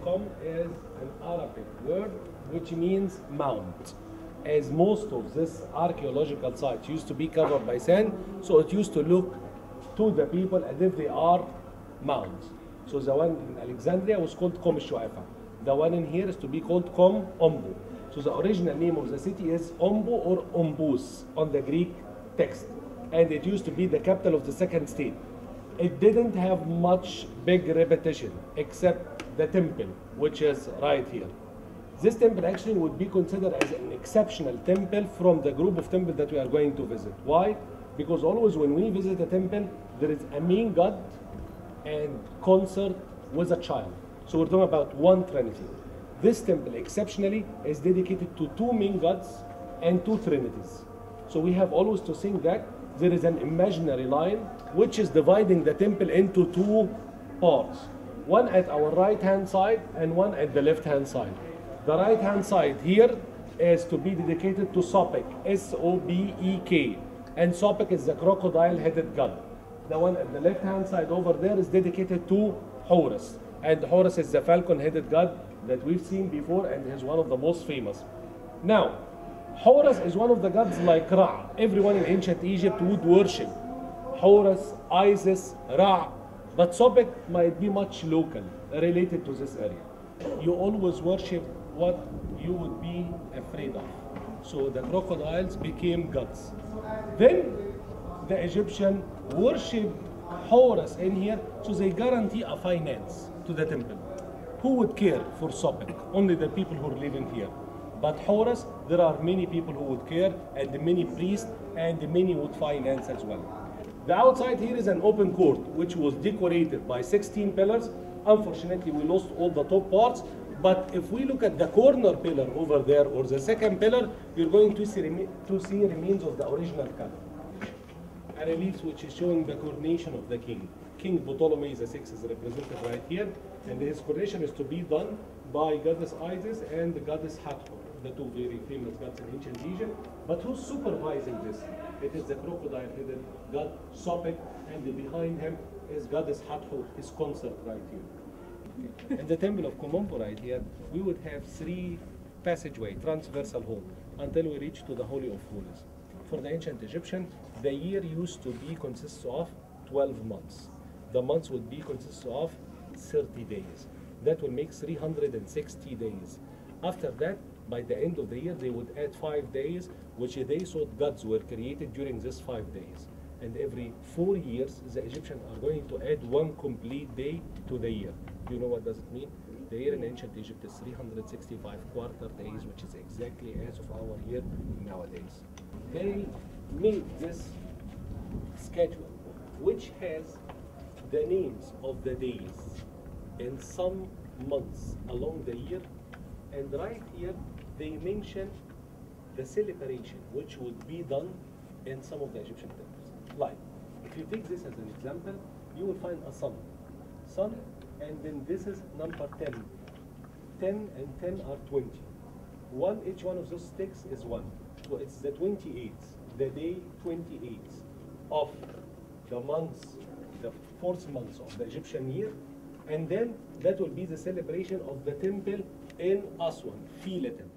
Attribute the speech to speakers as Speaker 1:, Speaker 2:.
Speaker 1: .com is an Arabic word which means mount. As most of this archaeological sites used to be covered by sand, so it used to look to the people as if they are mounds. So the one in Alexandria was called Qom al-Shu'afa. The one in here is to be called Qom Ombo. So the original name of the city is Ombo or Ombus on the Greek text. And it used to be the capital of the second state. It didn't have much big repetition except the temple, which is right here. This temple actually would be considered as an exceptional temple from the group of temples that we are going to visit. Why? Because always when we visit a temple, there is a main god and consort with a child. So we're talking about one trinity. This temple exceptionally is dedicated to two main gods and two trinities. So we have always to think that there is an imaginary line which is dividing the temple into two parts. One at our right hand side and one at the left hand side. The right hand side here is to be dedicated to Sobek, S-O-B-E-K. And Sobek is the crocodile-headed god. The one at the left hand side over there is dedicated to Horus. And Horus is the falcon-headed god that we've seen before and is one of the most famous. Now, Horus is one of the gods like Ra. Everyone in ancient Egypt would worship Horus, Isis, Ra. But Sobek might be much local, related to this area. You always worship what you would be afraid of. So the crocodiles became gods. Then the Egyptian worshipped Horus in here, so they guarantee a finance to the temple. Who would care for Sobek? Only the people who are living here. But Horus, there are many people who would care, and many priests, and many would finance as well. The outside here is an open court, which was decorated by 16 pillars. Unfortunately, we lost all the top parts. But if we look at the corner pillar over there, or the second pillar, you're going to see remains of the original color. A relief which is showing the coronation of the king. King Ptolemy VI is represented right here, and his coronation is to be done by goddess Isis and the goddess Hathor, the two very famous gods in ancient Egypt. But who's supervising this? It is the crocodile-headed god Sobek, and behind him is goddess Hathor, his consort right here. Okay. In the temple of Komombo right here, we would have three passageway, transversal hall, until we reach to the Holy of Holies. For the ancient Egyptian, the year used to be consists of 12 months. The months would be consist of 30 days. That will make 360 days. After that, by the end of the year, they would add 5 days, which they thought gods were created during these 5 days. And every 4 years, the Egyptians are going to add one complete day to the year. Do you know what does it mean? The year in ancient Egypt is 365 quarter days, which is exactly as of our year nowadays. They made this schedule, which has the names of the days in some months along the year, and right here they mention the celebration which would be done in some of the Egyptian temples. Like, if you take this as an example, you will find a sun, and then this is number 10. 10 and 10 are 20. Each one of those sticks is 1. So it's the 28th, the day 28th of the months, the 4th month of the Egyptian year, and then that will be the celebration of the temple in Aswan, Philatel.